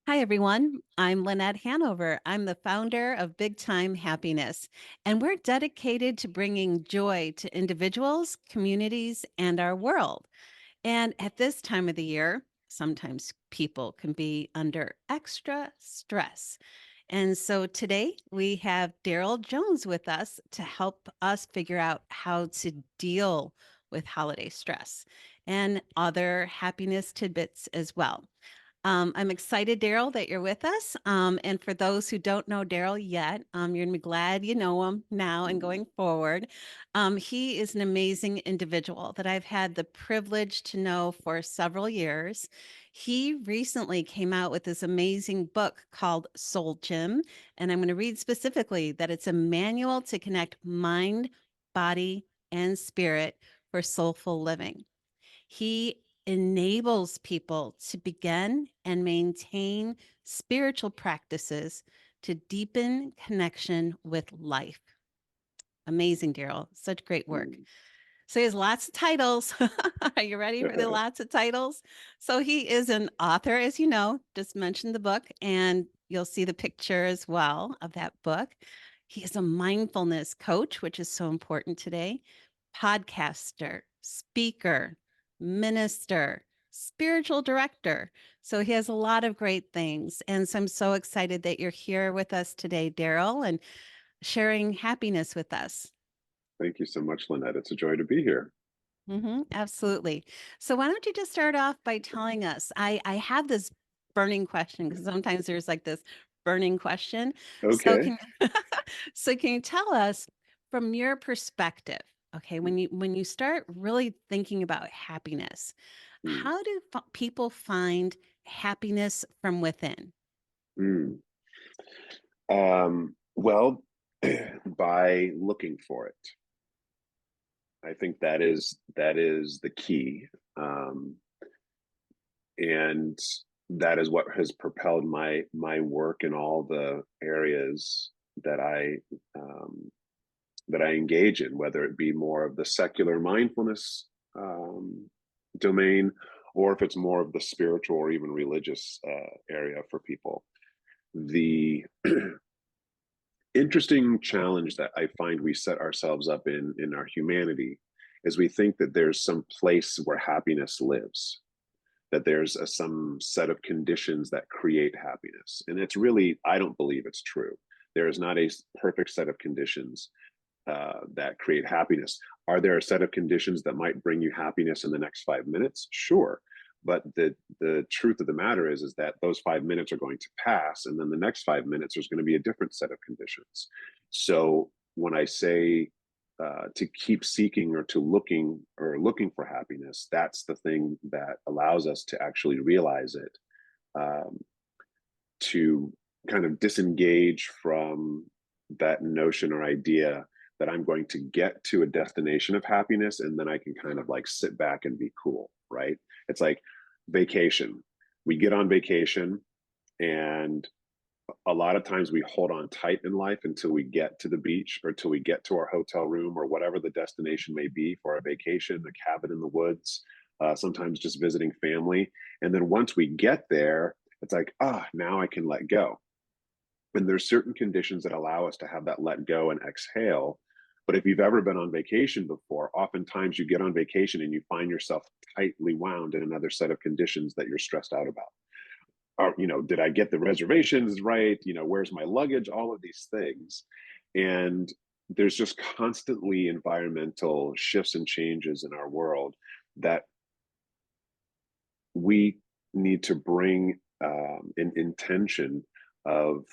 Hi, everyone. I'm Lynette Hanover. I'm the founder of Big Time Happiness, and we're dedicated to bringing joy to individuals, communities, and our world. And at this time of the year, sometimes people can be under extra stress. And so today we have Darrell Jones with us to help us figure out how to deal with holiday stress and other happiness tidbits as well. I'm excited, Darrell, that you're with us. And for those who don't know Darrell yet, you're going to be glad you know him now and going forward. He is an amazing individual that I've had the privilege to know for several years. He recently came out with this amazing book called Soul Gym. And I'm going to read specifically that it's a manual to connect mind, body, and spirit for soulful living. He enables people to begin and maintain spiritual practices to deepen connection with life. Amazing, Daryl. Such great work. Mm. So he has lots of titles. Are you ready for the lots of titles? So he is an author, as you know, just mentioned the book, and you'll see the picture as well of that book. He is a mindfulness coach, which is so important today, podcaster, speaker, minister, spiritual director. So he has a lot of great things. And so I'm so excited that you're here with us today, Daryl, and sharing happiness with us. Thank you so much, Lynette. It's a joy to be here. Absolutely. So why don't you just start off by telling us? I have this burning question because sometimes there's like this burning question. So Okay. can so can you tell us from your perspective, okay, when you start really thinking about happiness, Mm. how do people find happiness from within? Mm. Well, by looking for it, I think that is the key, and that is what has propelled my work in all the areas that um, I engage in, whether it be more of the secular mindfulness domain, or if it's more of the spiritual or even religious area for people. The interesting challenge that I find we set ourselves up in our humanity is we think that there's some place where happiness lives, that there's some set of conditions that create happiness. And it's really, I don't believe it's true. There is not a perfect set of conditions that create happiness. Are there a set of conditions that might bring you happiness in the next 5 minutes? Sure. But the truth of the matter is that those 5 minutes are going to pass, and then the next 5 minutes there's going to be a different set of conditions. So when I say to keep seeking or to looking for happiness, that's the thing that allows us to actually realize it, um, to kind of disengage from that notion or idea that I'm going to get to a destination of happiness and then I can kind of like sit back and be cool, right? It's like vacation. We get on vacation, and a lot of times we hold on tight in life until we get to the beach or till we get to our hotel room or whatever the destination may be for a vacation, a cabin in the woods, sometimes just visiting family. And then once we get there, it's like, now I can let go. And there's certain conditions that allow us to have that let go and exhale. But if you've ever been on vacation before, oftentimes you get on vacation and you find yourself tightly wound in another set of conditions that you're stressed out about. Or, did I get the reservations right? Where's my luggage? All of these things. And there's just constantly environmental shifts and changes in our world that we need to bring an intention of.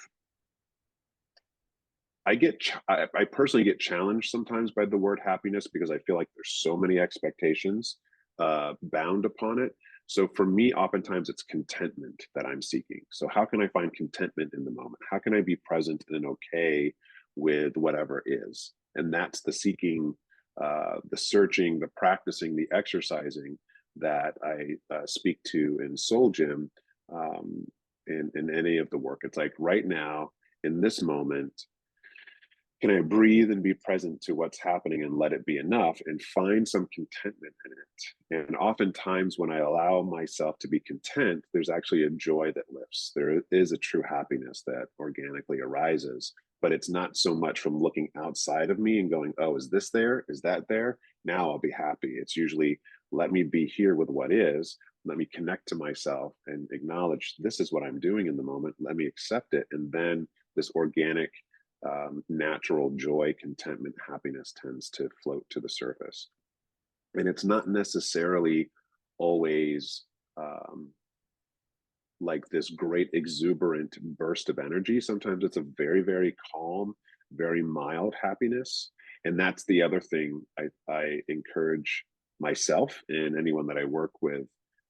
I personally get challenged sometimes by the word happiness because I feel like there's so many expectations bound upon it. So for me, oftentimes it's contentment that I'm seeking. So how can I find contentment in the moment? How can I be present and okay with whatever is? And that's the seeking, the searching, the practicing, the exercising that I speak to in Soul Gym, in any of the work. It's like right now, in this moment, can I breathe and be present to what's happening and let it be enough and find some contentment in it? And oftentimes, when I allow myself to be content, there's actually a joy that lifts. There is a true happiness that organically arises, but it's not so much from looking outside of me and going, oh, is this there? Is that there? Now I'll be happy. It's usually, let me be here with what is. Let me connect to myself and acknowledge this is what I'm doing in the moment. Let me accept it. And then this organic natural joy, contentment, happiness tends to float to the surface. And it's not necessarily always like this great exuberant burst of energy. Sometimes it's a very, very calm, very mild happiness. And that's the other thing I encourage myself and anyone that I work with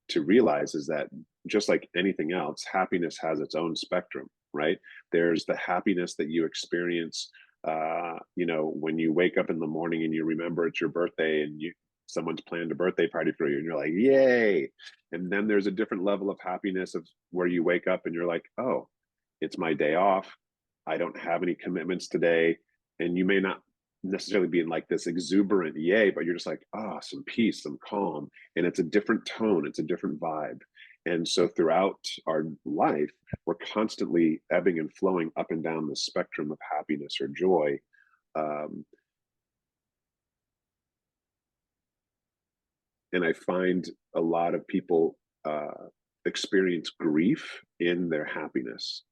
to realize is that just like anything else, happiness has its own spectrum, right? There's the happiness that you experience, when you wake up in the morning and you remember it's your birthday and someone's planned a birthday party for you and you're like, yay. And then there's a different level of happiness of where you wake up and you're like, oh, it's my day off. I don't have any commitments today. And you may not necessarily be in like this exuberant yay, but you're just like, some peace, some calm. And it's a different tone, it's a different vibe. And so throughout our life, we're constantly ebbing and flowing up and down the spectrum of happiness or joy. Um, and I find a lot of people experience grief in their happiness.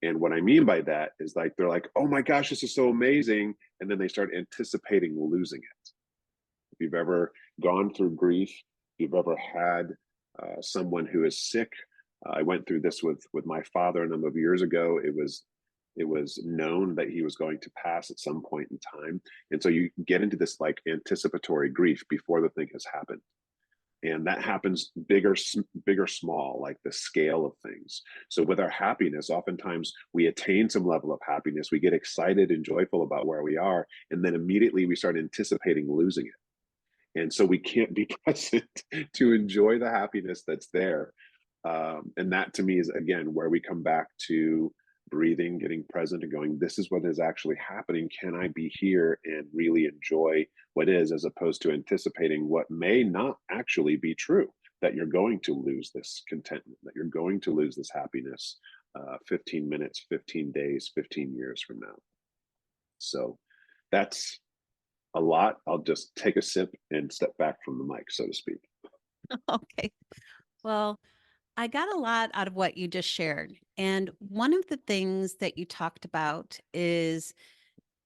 And what I mean by that is like they're like, "Oh my gosh, this is so amazing," and then they start anticipating losing it. If you've ever gone through grief, if you've ever had someone who is sick, I went through this with my father a number of years ago. It was known that he was going to pass at some point in time, and so you get into this like anticipatory grief before the thing has happened, and that happens big or small, like the scale of things. So with our happiness, oftentimes we attain some level of happiness, we get excited and joyful about where we are, and then immediately we start anticipating losing it, and so we can't be present to enjoy the happiness that's there. And that to me is again where we come back to breathing, getting present, and going, this is what is actually happening. Can I be here and really enjoy what is, as opposed to anticipating what may not actually be true, that you're going to lose this contentment, that you're going to lose this happiness 15 minutes, 15 days, 15 years from now. So that's a lot. I'll just take a sip and step back from the mic, so to speak. Okay. Well, I got a lot out of what you just shared. And one of the things that you talked about is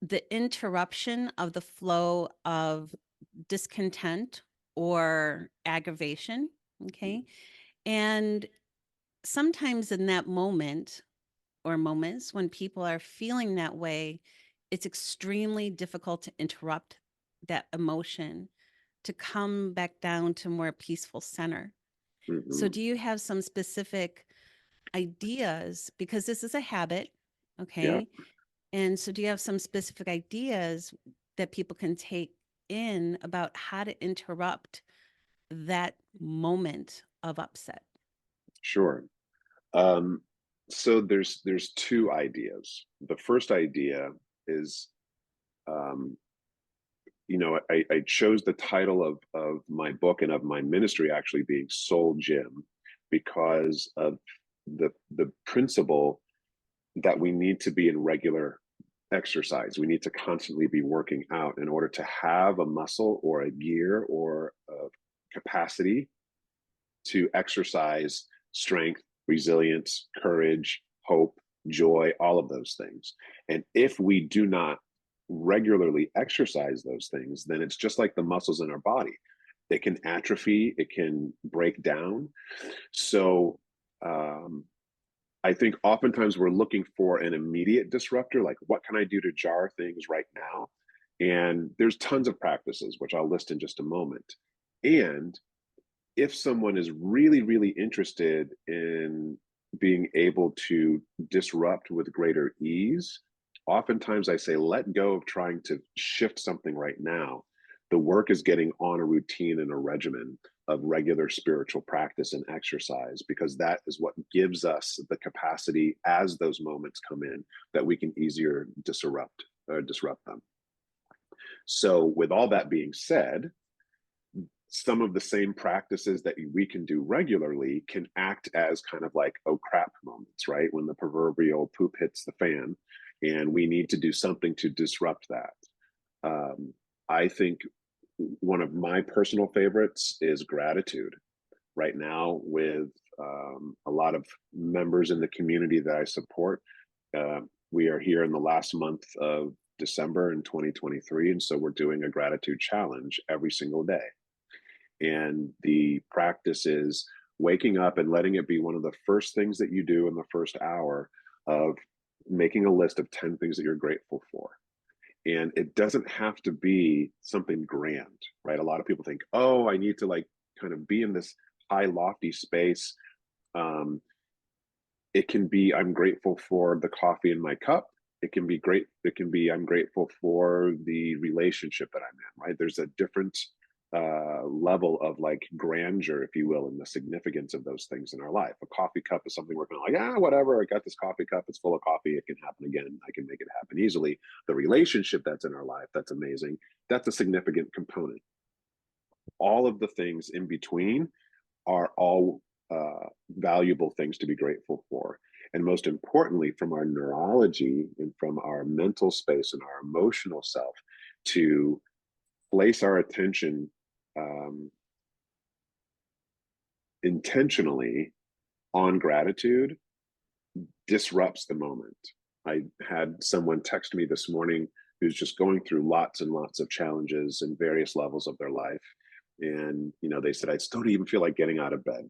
the interruption of the flow of discontent or aggravation. Okay. And sometimes in that moment or moments when people are feeling that way, it's extremely difficult to interrupt that emotion to come back down to more peaceful center. So, Hmm. do you have some specific ideas? Because this is a habit, Yeah, okay? And so, do you have some specific ideas that people can take in about how to interrupt that moment of upset? sure. Um, so there's two ideas. The first idea is, um, I chose the title of my book and of my ministry actually being Soul Gym because of the principle that we need to be in regular exercise. We need to constantly be working out in order to have a muscle or a gear or a capacity to exercise strength, resilience, courage, hope, joy, all of those things. And if we do not regularly exercise those things, then it's just like the muscles in our body. It can atrophy, it can break down. So, I think oftentimes we're looking for an immediate disruptor, like what can I do to jar things right now? And there's tons of practices, which I'll list in just a moment. And if someone is really, really interested in being able to disrupt with greater ease, oftentimes I say, let go of trying to shift something right now. The work is getting on a routine and a regimen of regular spiritual practice and exercise, because that is what gives us the capacity as those moments come in that we can easier disrupt. or disrupt them. So, with all that being said, some of the same practices that we can do regularly can act as kind of like, oh crap moments, right? When the proverbial poop hits the fan and we need to do something to disrupt that. I think one of my personal favorites is gratitude. Right now, with a lot of members in the community that I support, we are here in the last month of December in 2023. And so we're doing a gratitude challenge every single day. And the practice is waking up and letting it be one of the first things that you do in the first hour of making a list of 10 things that you're grateful for. And it doesn't have to be something grand, right? A lot of people think, oh, I need to like kind of be in this high, lofty space. Um, it can be, I'm grateful for the coffee in my cup. It can be great. It can be, I'm grateful for the relationship that I'm in, right? There's a different level of like grandeur, if you will, and the significance of those things in our life. A coffee cup is something we're kind of like, whatever. I got this coffee cup. It's full of coffee. It can happen again. I can make it happen easily. The relationship that's in our life, that's amazing. That's a significant component. All of the things in between are all valuable things to be grateful for. And most importantly, from our neurology and from our mental space and our emotional self, to place our attention um, intentionally on gratitude disrupts the moment. I had someone text me this morning who's just going through lots and lots of challenges in various levels of their life. And, they said, I still don't even feel like getting out of bed.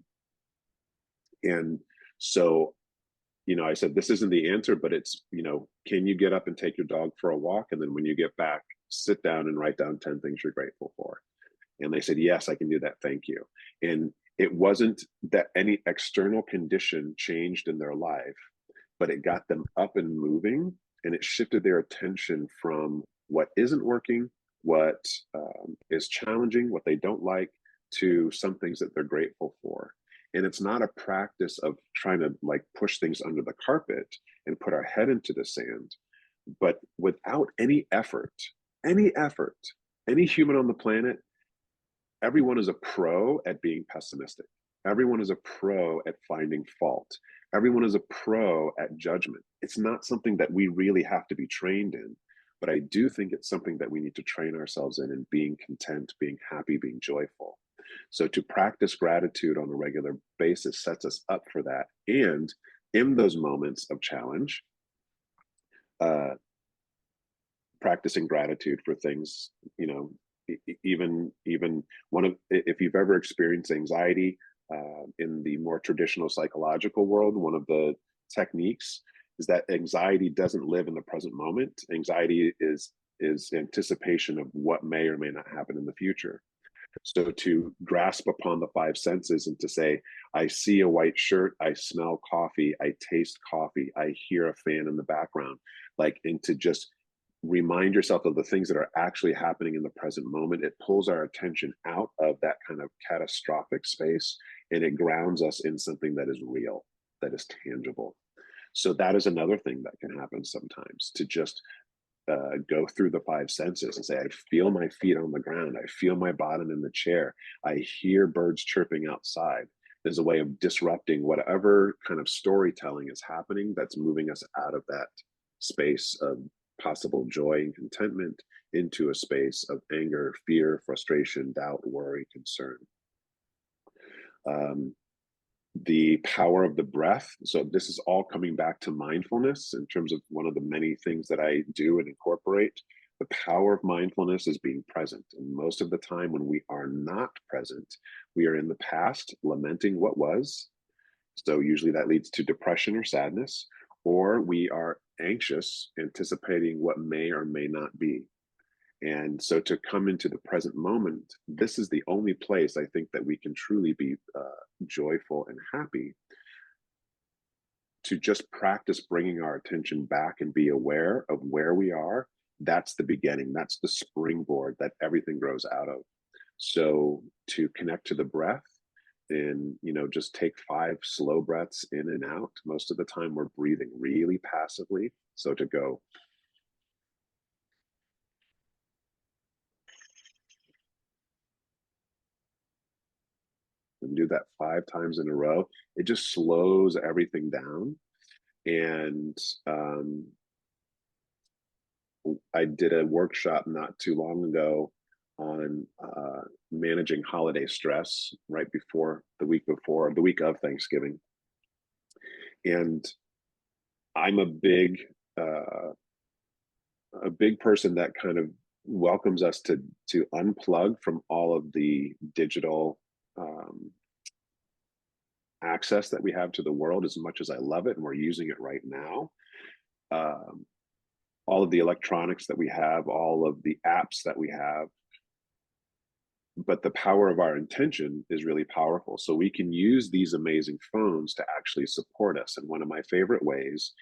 And so, I said, this isn't the answer, but it's, can you get up and take your dog for a walk? And then when you get back, sit down and write down 10 things you're grateful for. And they said, yes, I can do that. Thank you. And it wasn't that any external condition changed in their life, but it got them up and moving, and it shifted their attention from what isn't working, what is challenging, what they don't like, to some things that they're grateful for. And it's not a practice of trying to like push things under the carpet and put our head into the sand, but without any effort, any human on the planet, everyone is a pro at being pessimistic. Everyone is a pro at finding fault. Everyone is a pro at judgment. It's not something that we really have to be trained in, but I do think it's something that we need to train ourselves in being content, being happy, being joyful. So to practice gratitude on a regular basis sets us up for that. And in those moments of challenge, uh, practicing gratitude for things, even one of, if you've ever experienced anxiety in the more traditional psychological world, one of the techniques is that anxiety doesn't live in the present moment. Anxiety is anticipation of what may or may not happen in the future. So to grasp upon the five senses and to say, I see a white shirt, I smell coffee, I taste coffee, I hear a fan in the background, like, and to just remind yourself of the things that are actually happening in the present moment. It pulls our attention out of that kind of catastrophic space, and it grounds us in something that is real, that is tangible. So that is another thing that can happen sometimes, to just go through the five senses and say, I feel my feet on the ground. I feel my bottom in the chair. I hear birds chirping outside. There's a way of disrupting whatever kind of storytelling is happening that's moving us out of that space of possible joy and contentment into a space of anger, fear, frustration, doubt, worry, concern. Um, the power of the breath. So this is all coming back to mindfulness in terms of one of the many things that I do and incorporate. The power of mindfulness is being present. And most of the time when we are not present, we are in the past lamenting what was. So usually that leads to depression or sadness, or we are anxious, anticipating what may or may not be. And so to come into the present moment, this is the only place I think that we can truly be joyful and happy. To just practice bringing our attention back and be aware of where we are, that's the beginning. That's the springboard that everything grows out of. So to connect to the breath and, just take 5 slow breaths in and out. Most of the time we're breathing really passively. So to go and do that 5 times in a row, it just slows everything down. And um, I did a workshop not too long ago on managing holiday stress right before, the week of Thanksgiving. And I'm uh, a big person that kind of welcomes us to unplug from all of the digital um, access that we have to the world. As much as I love it, and we're using it right now. Um, all of the electronics that we have, all of the apps that we have, but the power of our intention is really powerful. So we can use these amazing phones to actually support us. And one of my favorite ways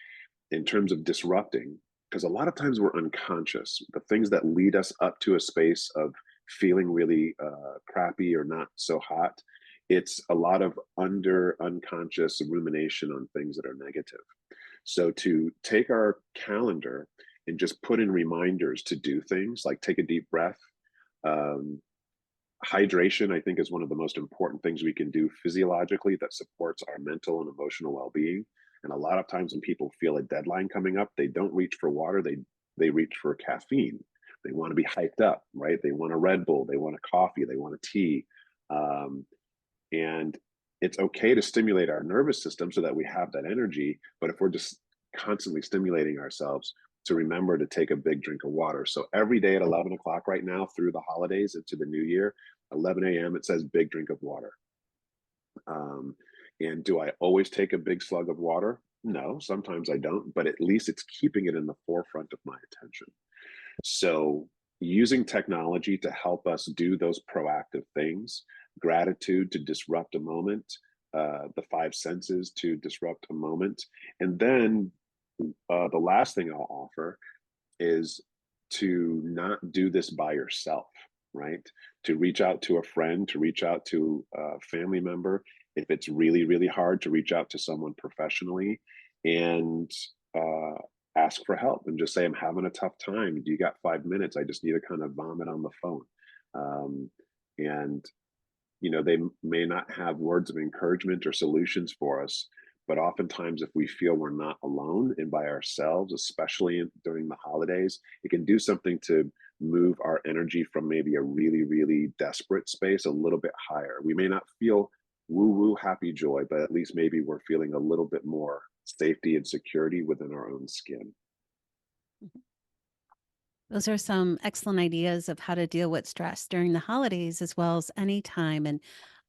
in terms of disrupting, because a lot of times we're unconscious, the things that lead us up to a space of feeling really crappy or not so hot, it's a lot of unconscious rumination on things that are negative. So to take our calendar and just put in reminders to do things like take a deep breath. um, Hydration, I think, is one of the most important things we can do physiologically that supports our mental and emotional well-being. And a lot of times when people feel a deadline coming up, they don't reach for water, they reach for caffeine. They want to be hyped up, right? They want a Red Bull, they want a coffee, they want a tea. Um, and it's okay to stimulate our nervous system so that we have that energy. But if we're just constantly stimulating ourselves, to remember to take a big drink of water. So every day at 11 o'clock right now through the holidays into the new year, 11 a.m., it says big drink of water. Um, and do I always take a big slug of water? No, sometimes I don't, but at least it's keeping it in the forefront of my attention. So, using technology to help us do those proactive things, gratitude to disrupt a moment, the five senses to disrupt a moment. And then the last thing I'll offer is to not do this by yourself, right? To reach out to a friend, to reach out to a family member. If it's really, really hard, to reach out to someone professionally and uh, ask for help and just say, I'm having a tough time. Do you got 5 minutes? I just need to kind of vomit on the phone. Um, and they may not have words of encouragement or solutions for us, but oftentimes if we feel we're not alone and by ourselves, especially during the holidays, it can do something to move our energy from maybe a really, really desperate space a little bit higher. We may not feel woo woo happy joy, but at least maybe we're feeling a little bit more safety and security within our own skin. Those are some excellent ideas of how to deal with stress during the holidays as well as any time. And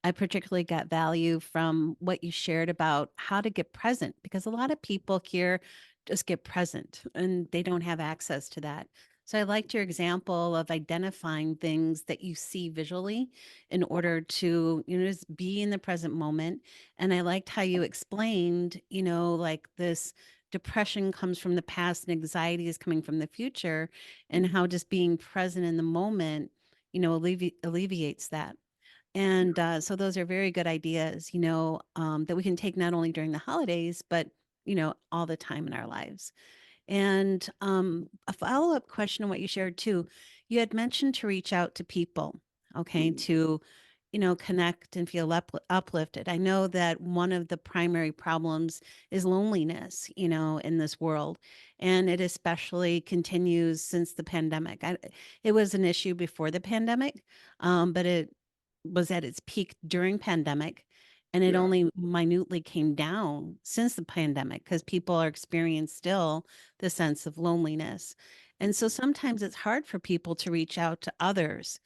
I particularly got value from what you shared about how to get present because a lot of people here just get present and they don't have access to that. So I liked your example of identifying things that you see visually in order to, just be in the present moment. And I liked how you explained, like this depression comes from the past and anxiety is coming from the future and how just being present in the moment, alleviates that. And so those are very good ideas, that we can take not only during the holidays, but, all the time in our lives. And a follow up question on what you shared too. You had mentioned to reach out to people, okay, Mhm. to connect and feel uplifted. I know that one of the primary problems is loneliness, in this world. And it especially continues since the pandemic. It was an issue before the pandemic, but it was at its peak during pandemic. And it Yeah. only minutely came down since the pandemic because people are experiencing still the sense of loneliness. And so Mhm. sometimes it's hard for people to reach out to others,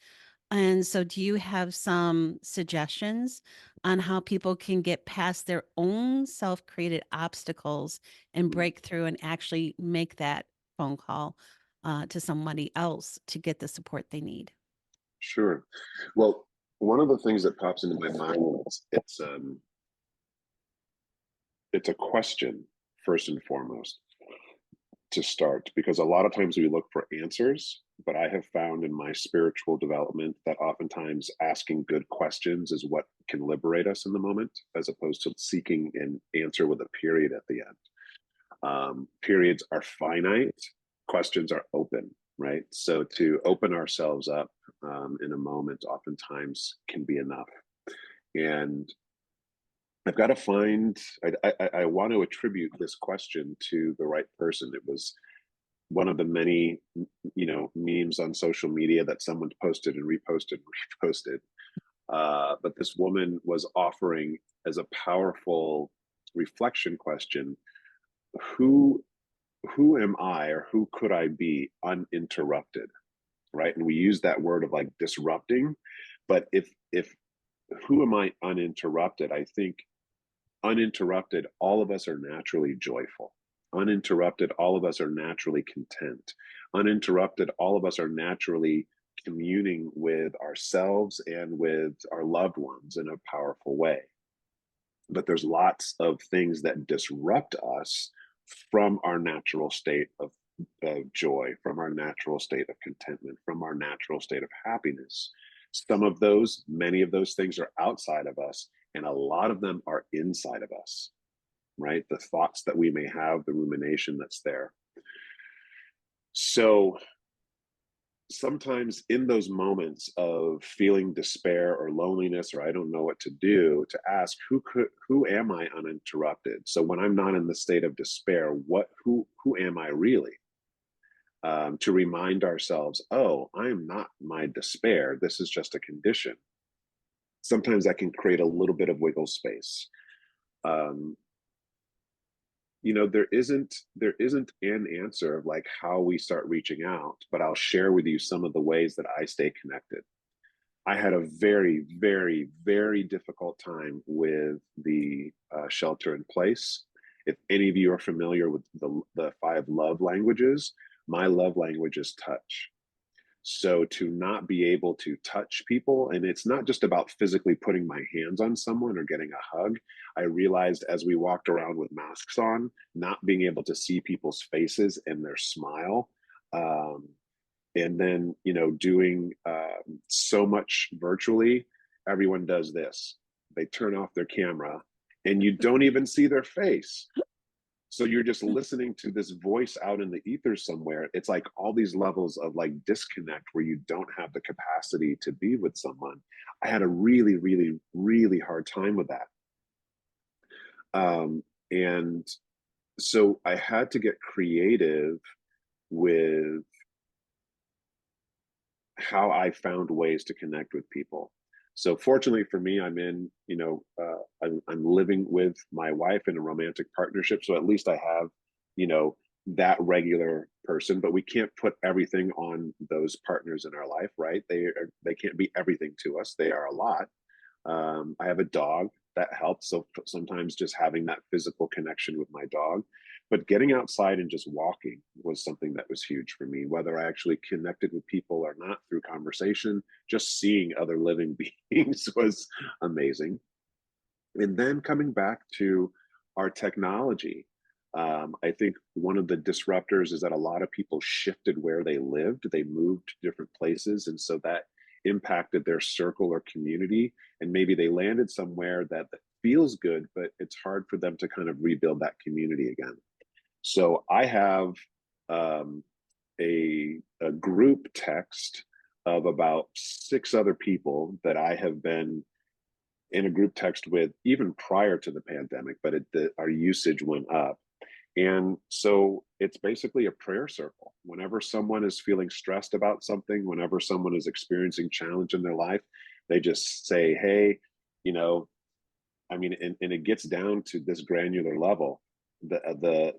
and so, do you have some suggestions on how people can get past their own self created obstacles and Mhm. break through and actually make that phone call to somebody else to get the support they need? Sure. Well, one of the things that pops into my mind is it's a question first and foremost to start, because a lot of times we look for answers, but I have found in my spiritual development that oftentimes asking good questions is what can liberate us in the moment, as opposed to seeking an answer with a period at the end. Periods are finite, questions are open, right? So to open ourselves up in a moment oftentimes can be enough. And I've got to find, I want to attribute this question to the right person. It was one of the many, memes on social media that someone posted and reposted and reposted. But this woman was offering as a powerful reflection question, who who am I or who could I be uninterrupted? Right. And we use that word of like disrupting, but if who am I uninterrupted? I think uninterrupted, all of us are naturally joyful. Uninterrupted, all of us are naturally content. Uninterrupted, all of us are naturally communing with ourselves and with our loved ones in a powerful way. But there's lots of things that disrupt us from our natural state of joy, from our natural state of contentment, from our natural state of happiness. Some of those, many of those things are outside of us, and a lot of them are inside of us, right? The thoughts that we may have, the rumination that's there. So sometimes in those moments of feeling despair or loneliness or I don't know what to do, to ask who am I uninterrupted? So when I'm not in the state of despair, who am I really? To remind ourselves, oh, I am not my despair. This is just a condition. Sometimes that can create a little bit of wiggle space. Um, there isn't an answer of like how we start reaching out, but I'll share with you some of the ways that I stay connected. I had a very, very, very difficult time with the shelter in place. If any of you are familiar with the five love languages, my love language is touch. So to not be able to touch people, and it's not just about physically putting my hands on someone or getting a hug. I realized as we walked around with masks on, not being able to see people's faces and their smile. Um, and then, doing so much virtually, everyone does this. They turn off their camera and you don't even see their face. So you're just listening to this voice out in the ether somewhere. It's like all these levels of like disconnect where you don't have the capacity to be with someone. I had a really, really, really hard time with that. And so I had to get creative with how I found ways to connect with people. So fortunately for me, I'm living with my wife in a romantic partnership. So at least I have, you know, that regular person, but we can't put everything on those partners in our life, right? They can't be everything to us. They are a lot. I have a dog that helps. So sometimes just having that physical connection with my dog, but getting outside and just walking was something that was huge for me, whether I actually connected with people or not through conversation, just seeing other living beings was amazing. And then coming back to our technology, I think one of the disruptors is that a lot of people shifted where they lived. They moved to different places. And so that impacted their circle or community. And maybe they landed somewhere that feels good, but it's hard for them to kind of rebuild that community again. So I have um, a group text of about six other people that I have been in a group text with even prior to the pandemic, but our usage went up. And so it's basically a prayer circle. Whenever someone is feeling stressed about something, whenever someone is experiencing challenge in their life, they just say, hey, you know, and it gets down to this granular level. The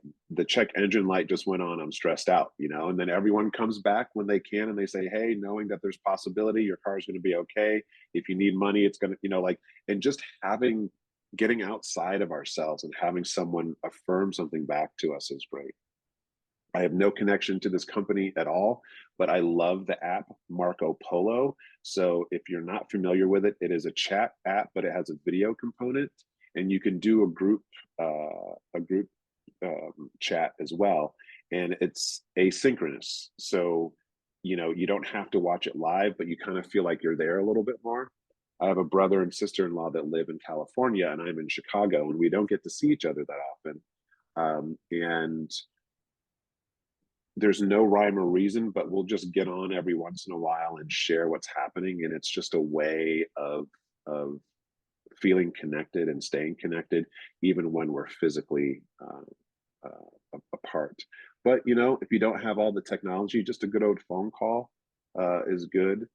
check engine light just went on. I'm stressed out, and then everyone comes back when they can and they say, hey, knowing that there's possibility, your car is going to be okay. If you need money, it's going to, and just getting outside of ourselves and having someone affirm something back to us is great. I have no connection to this company at all, but I love the app Marco Polo. So if you're not familiar with it, it is a chat app, but it has a video component, and you can do a group chat as well, and it's asynchronous. So you don't have to watch it live, but you kind of feel like you're there a little bit more. I have a brother and sister-in-law that live in California, and I'm in Chicago, and we don't get to see each other that often. And there's no rhyme or reason, but we'll just get on every once in a while and share what's happening. And it's just a way of feeling connected and staying connected, even when we're physically apart. But if you don't have all the technology, just a good old phone call is good.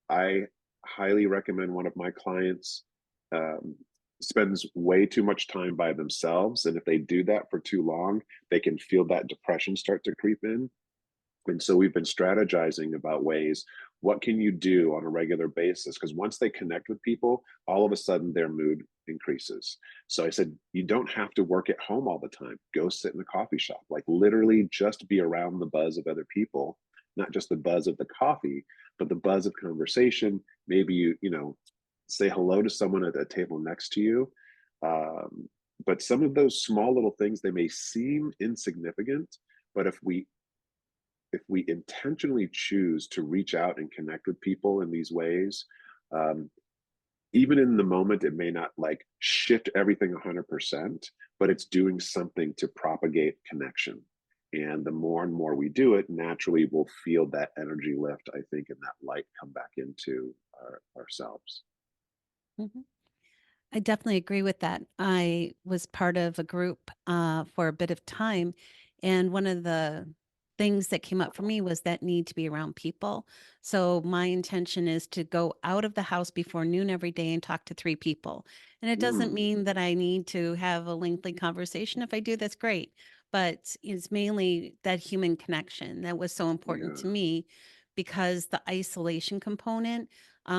I highly recommend one of my clients um, spends way too much time by themselves, and if they do that for too long, they can feel that depression start to creep in. And so we've been strategizing about ways, what can you do on a regular basis? Because once they connect with people, all of a sudden their mood increases. So I said, you don't have to work at home all the time. Go sit in a coffee shop, like literally just be around the buzz of other people, not just the buzz of the coffee, but the buzz of conversation. Maybe say hello to someone at a table next to you. Um, but some of those small little things, they may seem insignificant, but if we intentionally choose to reach out and connect with people in these ways, um, even in the moment, it may not like shift everything 100%, but it's doing something to propagate connection. And the more and more we do it, naturally we'll feel that energy lift, I think, and that light come back into ourselves. Mhm. I definitely agree with that. I was part of a group for a bit of time. And one of the things that came up for me was that need to be around people. So my intention is to go out of the house before noon every day and talk to three people. And it doesn't Mm, mean that I need to have a lengthy conversation. If I do, that's great. But it's mainly that human connection that was so important to yeah, me because the isolation component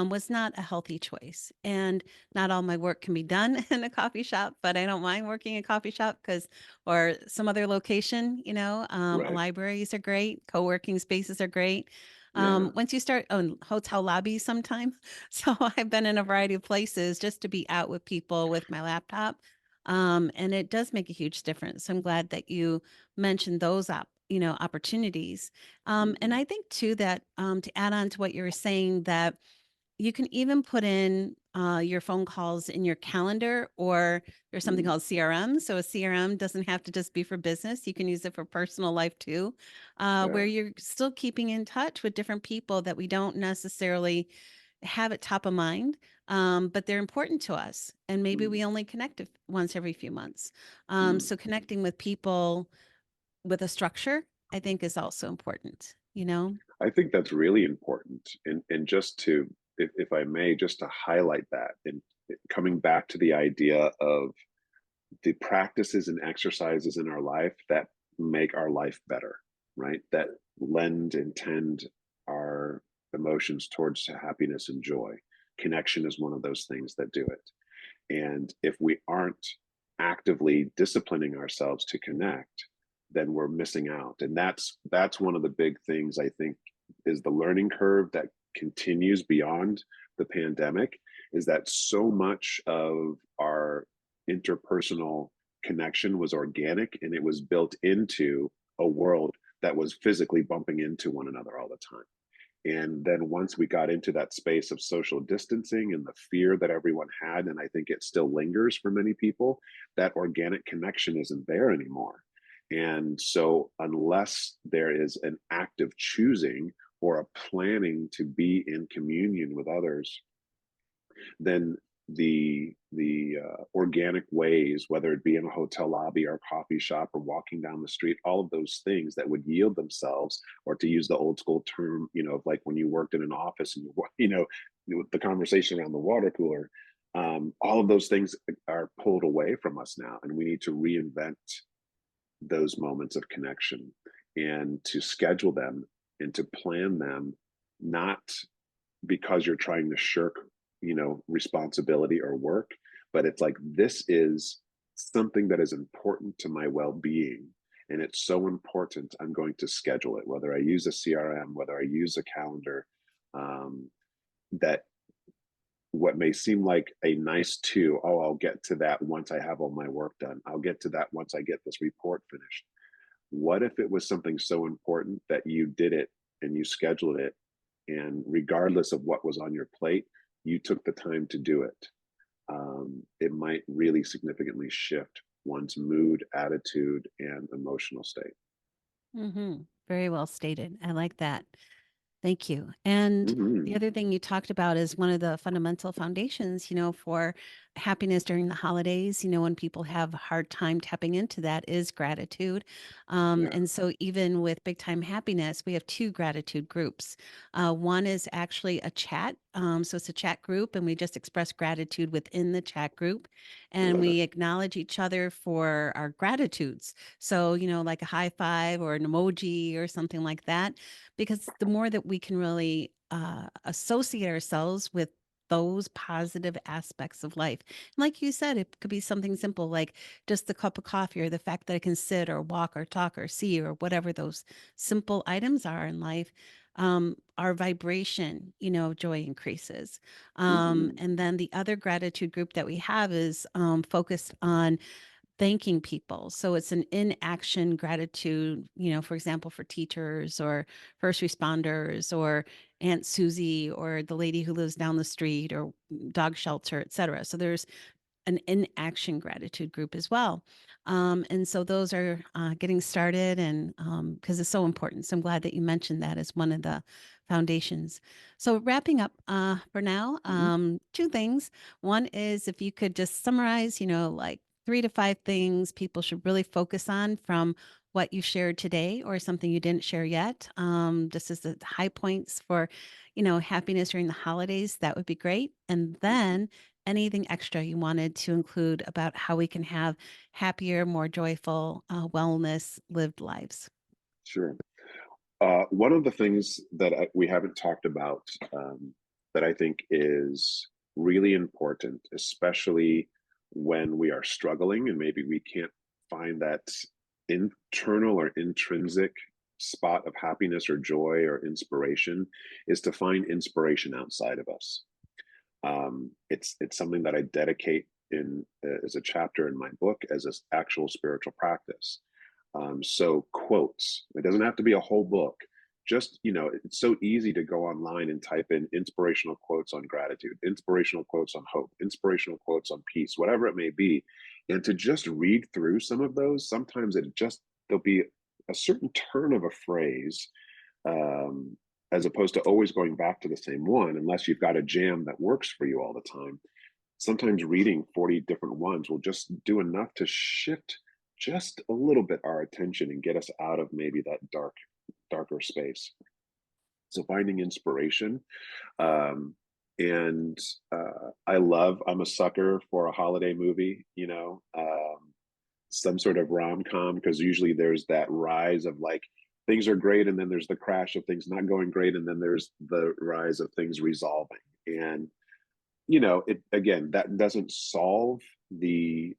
was not a healthy choice. And not all my work can be done in a coffee shop, but I don't mind working in a coffee shop because, or some other location, right. libraries are great, co-working spaces are great. Yeah. Once you start on hotel lobbies sometime. So I've been in a variety of places just to be out with people with my laptop. And it does make a huge difference. So I'm glad that you mentioned those opportunities. And Hmm. I think too that to add on to what you were saying, that you can even put in your phone calls in your calendar, or there's something Mm, called CRM. So a CRM doesn't have to just be for business. You can use it for personal life too, where yeah. you're still keeping in touch with different people that we don't necessarily have at top of mind, but they're important to us. And maybe Mm, we only connect once every few months. mm. So connecting with people with a structure, I think, is also important, you know? I think that's really important. And just to, if I may, just to highlight that, and coming back to the idea of the practices and exercises in our life that make our life better, right? That lend and tend our emotions towards happiness and joy. Connection is one of those things that do it. And if we aren't actively disciplining ourselves to connect, then we're missing out. And that's one of the big things, I think, is the learning curve that continues beyond the pandemic, is that so much of our interpersonal connection was organic, and it was built into a world that was physically bumping into one another all the time. And then once we got into that space of social distancing and the fear that everyone had, and I think it still lingers for many people, that organic connection isn't there anymore. And so, unless there is an active choosing or a planning to be in communion with others, then the organic ways, whether it be in a hotel lobby or a coffee shop or walking down the street, all of those things that would yield themselves, or to use the old school term, of like when you worked in an office and the conversation around the water cooler, all of those things are pulled away from us now, and we need to reinvent those moments of connection and to schedule them and to plan them, not because you're trying to shirk, responsibility or work, but it's like, this is something that is important to my well-being. And it's so important, I'm going to schedule it, whether I use a CRM, whether I use a calendar, that what may seem like a nice two, oh, I'll get to that once I have all my work done. I'll get to that once I get this report finished. What if it was something so important that you did it and you scheduled it, and regardless of what was on your plate, you took the time to do it? It might really significantly shift one's mood, attitude, and emotional state. Very well stated. I like that. Thank you. And the Hmm. other thing you talked about is one of the fundamental foundations, for happiness during the holidays, when people have a hard time tapping into that is gratitude. Yeah. And so even with big time happiness, we have two gratitude groups. One is actually a chat. So it's a chat group, and we just express gratitude within the chat group. I And love it. we acknowledge each other for our gratitudes. So, like a high five or an emoji or something like that, because the more that we can really associate ourselves with those positive aspects of life. And like you said, it could be something simple like just the cup of coffee or the fact that I can sit or walk or talk or see or whatever those simple items are in life. Our vibration, of joy increases. Hmm. And then the other gratitude group that we have is focused on thanking people. So it's an in-action gratitude, for example, for teachers or first responders or Aunt Susie or the lady who lives down the street or dog shelter, et cetera. So there's an in-action gratitude group as well. And so those are getting started and because it's so important. So I'm glad that you mentioned that as one of the foundations. So wrapping up for now, Hmm. two things. One is if you could just summarize, like 3 to 5 things people should really focus on from what you shared today or something you didn't share yet. Just as the high points for, happiness during the holidays, that would be great. And then anything extra you wanted to include about how we can have happier, more joyful, wellness lived lives. Sure. One of the things that we haven't talked about, that I think is really important, especially when we are struggling and maybe we can't find that internal or intrinsic spot of happiness or joy or inspiration, is to find inspiration outside of us. It's something that I dedicate in as a chapter in my book as an actual spiritual practice. So quotes. It doesn't have to be a whole book. Just, it's so easy to go online and type in inspirational quotes on gratitude, inspirational quotes on hope, inspirational quotes on peace, whatever it may be. And to just read through some of those, sometimes there'll be a certain turn of a phrase, um, as opposed to always going back to the same one, unless you've got a jam that works for you all the time. Sometimes reading 40 different ones will just do enough to shift just a little bit our attention and get us out of maybe that darker space. So finding inspiration, um, and I'm a sucker for a holiday movie, some sort of rom-com, because usually there's that rise of like things are great and then there's the crash of things not going great and then there's the rise of things resolving. And it again, that doesn't solve the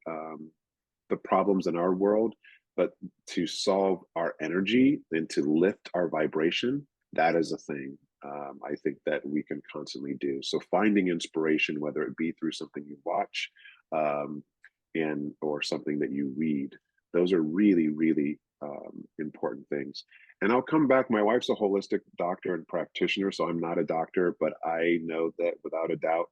problems in our world, but to solve our energy and to lift our vibration, that is a thing, I think that we can constantly do. So finding inspiration, whether it be through something you watch, um, and or something that you read, those are really, really important things. And I'll come back. My wife's a holistic doctor and practitioner, so I'm not a doctor, but I know that without a doubt,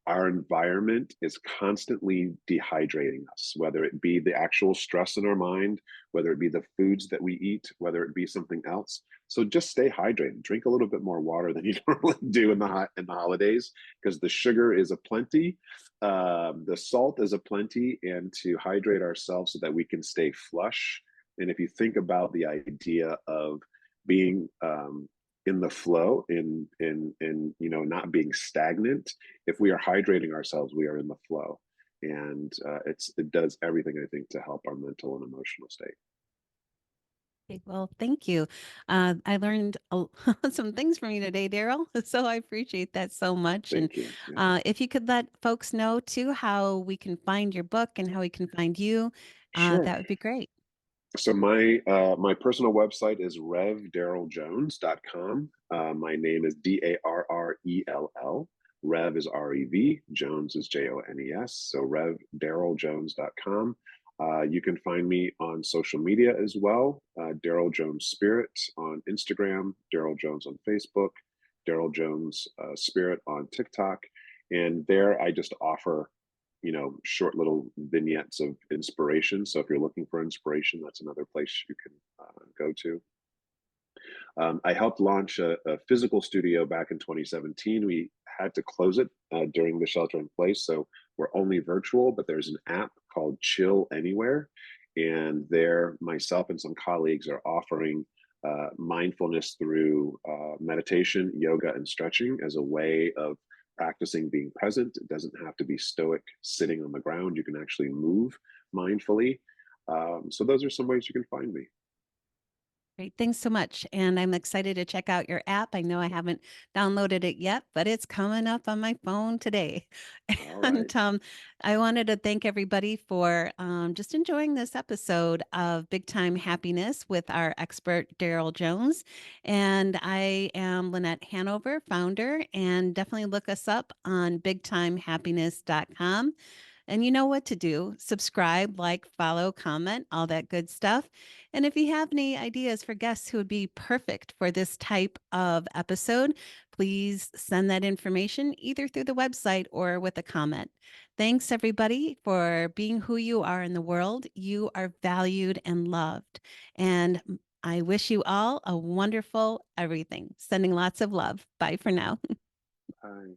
our environment is constantly dehydrating us, whether it be the actual stress in our mind, whether it be the foods that we eat, whether it be something else. So just stay hydrated. Drink a little bit more water than you normally do in the holidays, because the sugar is aplenty, the salt is aplenty, and to hydrate ourselves so that we can stay flush. And if you think about the idea of being in the flow, in not being stagnant, if we are hydrating ourselves, we are in the flow, and it does everything, I think, to help our mental and emotional state. Okay, well, thank you. I learned some things from you today, Daryl. So I appreciate that so much. And Thank you. Yeah, if you could let folks know too how we can find your book and how we can find you, sure. that would be great. So my personal website is revdarrelljones.com. My name is Darrell. Rev is Rev. Jones is Jones. So revdarrelljones.com. You can find me on social media as well. Darrell Jones Spirit on Instagram, Darrell Jones on Facebook, Darrell Jones Spirit on TikTok, and there I just offer short little vignettes of inspiration. So if you're looking for inspiration, that's another place you can go to. I helped launch a physical studio back in 2017. We had to close it during the shelter in place, so we're only virtual. But there's an app called Chill Anywhere, and there, myself and some colleagues are offering mindfulness through meditation, yoga, and stretching as a way of practicing being present. It doesn't have to be stoic, sitting on the ground. You can actually move mindfully. So those are some ways you can find me. Great. Thanks so much. And I'm excited to check out your app. I know I haven't downloaded it yet, but it's coming up on my phone today. All right. And I wanted to thank everybody for just enjoying this episode of Big Time Happiness with our expert, Darrell Jones. And I am Lynette Hanover, founder, and definitely look us up on bigtimehappiness.com. And you know what to do. Subscribe, like, follow, comment, all that good stuff. And if you have any ideas for guests who would be perfect for this type of episode, please send that information either through the website or with a comment. Thanks, everybody, for being who you are in the world. You are valued and loved. And I wish you all a wonderful everything. Sending lots of love. Bye for now. Bye.